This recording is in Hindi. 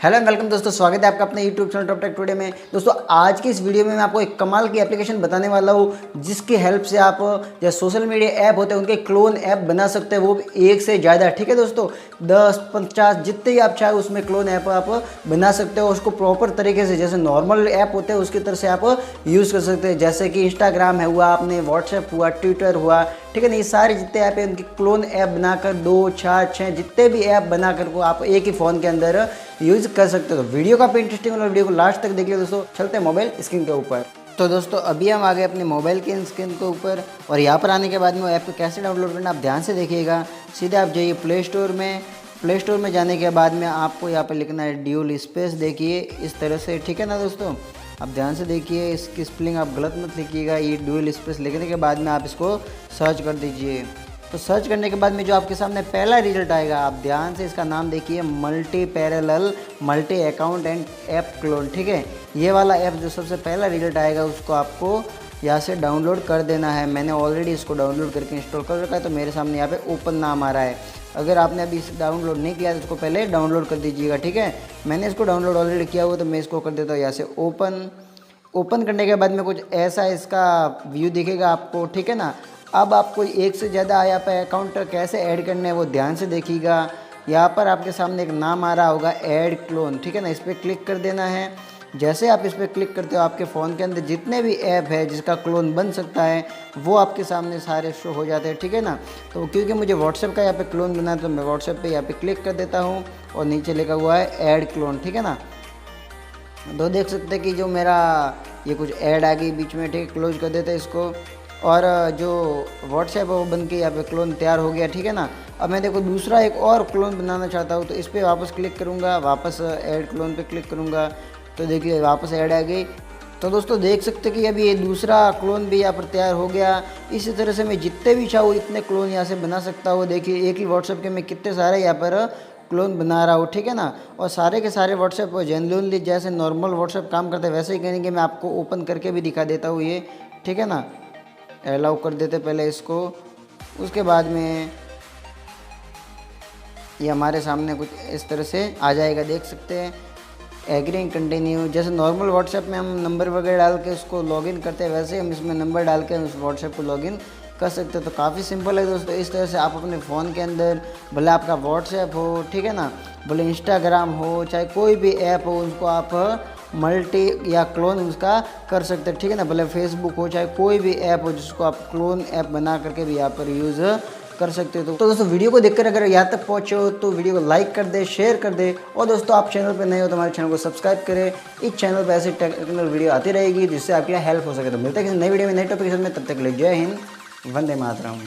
हेलो एंड वेलकम दोस्तों, स्वागत है आपका अपने यूट्यूब चैनल टॉपटेक टुडे में। दोस्तों आज की इस वीडियो में मैं आपको एक कमाल की एप्लीकेशन बताने वाला हूँ जिसकी हेल्प से आप जो सोशल मीडिया ऐप होते हैं उनके क्लोन ऐप बना सकते हैं, वो भी एक से ज़्यादा। ठीक है दोस्तों, 10 50 जितने ही आप चाहे उसमें क्लोन ऐप आप बना सकते हो। उसको प्रॉपर तरीके से जैसे नॉर्मल ऐप होते हैं उसकी तरह से आप यूज़ कर सकते हैं। जैसे कि इंस्टाग्राम है हुआ, आपने व्हाट्सएप हुआ, ट्विटर हुआ, ठीक है ना, ये सारे जितने ऐप हैं उनकी क्लोन ऐप बनाकर 2 4 6 जितने भी ऐप बनाकर को आप एक ही फ़ोन के अंदर यूज़ कर सकते हो। तो वीडियो काफ़ी इंटरेस्टिंग है, वीडियो को लास्ट तक देखिए दोस्तों। चलते हैं मोबाइल स्क्रीन के ऊपर। तो दोस्तों अभी हम आ गए अपने मोबाइल के स्क्रीन के ऊपर, और यहाँ पर आने के बाद में वो ऐप को कैसे डाउनलोड करना आप ध्यान से देखिएगा। सीधे आप जाइए प्ले स्टोर में जाने के बाद में आपको यहाँ पर लिखना है ड्यूल स्पेस, देखिए इस तरह से, ठीक है ना दोस्तों। आप ध्यान से देखिए, इसकी स्पेलिंग आप गलत मत लिखिएगा। ये ड्यूल स्पेस लिखने के बाद में आप इसको सर्च कर दीजिए। तो सर्च करने के बाद में जो आपके सामने पहला रिजल्ट आएगा, आप ध्यान से इसका नाम देखिए, multi parallel multi account and app clone. ठीक है, ये वाला ऐप जो सबसे पहला रिजल्ट आएगा उसको आपको यहाँ से डाउनलोड कर देना है। मैंने ऑलरेडी इसको डाउनलोड करके इंस्टॉल कर रखा है, तो मेरे सामने यहाँ पे ओपन नाम आ रहा है। अगर आपने अभी इसे डाउनलोड नहीं किया तो इसको पहले डाउनलोड कर दीजिएगा। ठीक है, मैंने इसको डाउनलोड ऑलरेडी किया हुआ, तो मैं इसको कर देता हूँ यहाँ से ओपन करने के बाद में कुछ ऐसा इसका व्यू दिखेगा आपको। ठीक है ना, अब आपको एक से ज़्यादा यहाँ पर अकाउंट कैसे ऐड करने हैं वो ध्यान से देखिएगा। यहाँ पर आपके सामने एक नाम आ रहा होगा ऐड क्लोन, ठीक है ना, इस पर क्लिक कर देना है। जैसे आप इस पर क्लिक करते हो आपके फ़ोन के अंदर जितने भी ऐप है जिसका क्लोन बन सकता है वो आपके सामने सारे शो हो जाते हैं। ठीक है ना, तो क्योंकि मुझे व्हाट्सएप का यहाँ पे क्लोन बना है तो मैं व्हाट्सएप पे यहाँ पे क्लिक कर देता हूँ, और नीचे लिखा हुआ है ऐड क्लोन। ठीक है ना, तो देख सकते हैं कि जो मेरा ये कुछ ऐड आ गई बीच में। ठीक है, क्लोज कर देते हैं इसको, और जो व्हाट्सएप है वो बन के यहाँ पे क्लोन तैयार हो गया। ठीक है ना, अब मैं देखो दूसरा एक और क्लोन बनाना चाहता हूँ, तो इस पर वापस क्लिक करूँगा, वापस ऐड क्लोन पे क्लिक करूँगा, तो देखिए वापस ऐड आ गई। तो दोस्तों देख सकते हैं कि अभी ये दूसरा क्लोन भी यहाँ पर तैयार हो गया। इसी तरह से मैं जितने भी चाहूँ इतने क्लोन यहाँ से बना सकता हूँ। देखिए एक ही व्हाट्सएप के मैं कितने सारे यहाँ पर क्लोन बना रहा हूँ। ठीक है ना, और सारे के सारे व्हाट्सएप जेन्युइनली जैसे नॉर्मल व्हाट्सएप काम करते हैं वैसे ही करेंगे। मैं आपको ओपन करके भी दिखा देता हूँ ये, ठीक है ना। अलाउ कर देते पहले इसको, उसके बाद में ये हमारे सामने कुछ इस तरह से आ जाएगा, देख सकते हैं। एग्रीइंग कंटिन्यू, जैसे नॉर्मल व्हाट्सएप में हम नंबर वगैरह डाल के उसको लॉगिन करते हैं वैसे हम इसमें नंबर डाल के उस व्हाट्सएप को लॉगिन कर सकते हैं। तो काफ़ी सिंपल है दोस्तों। इस तरह से आप अपने फ़ोन के अंदर भले आपका व्हाट्सएप हो, ठीक है ना, भले इंस्टाग्राम हो, चाहे कोई भी ऐप हो, उसको आप मल्टी या क्लोन उसका कर सकते हैं। ठीक है ना, भले फेसबुक हो, चाहे कोई भी ऐप हो, जिसको आप क्लोन ऐप बना करके भी यहाँ पर यूज़ कर सकते हो। तो दोस्तों वीडियो को देखकर अगर यहाँ तक पहुँचे हो तो वीडियो को लाइक कर दे, शेयर कर दे, और दोस्तों आप चैनल पर नए हो तो हमारे चैनल को सब्सक्राइब करें। इस चैनल पर ऐसी टेक्निकल वीडियो आती रहेगी जिससे आपकी हेल्प हो सके। तो मिलते हैं किसी नई वीडियो में नए टॉपिक के साथ में, तब तक के लिए जय हिंद, वंदे मातरम।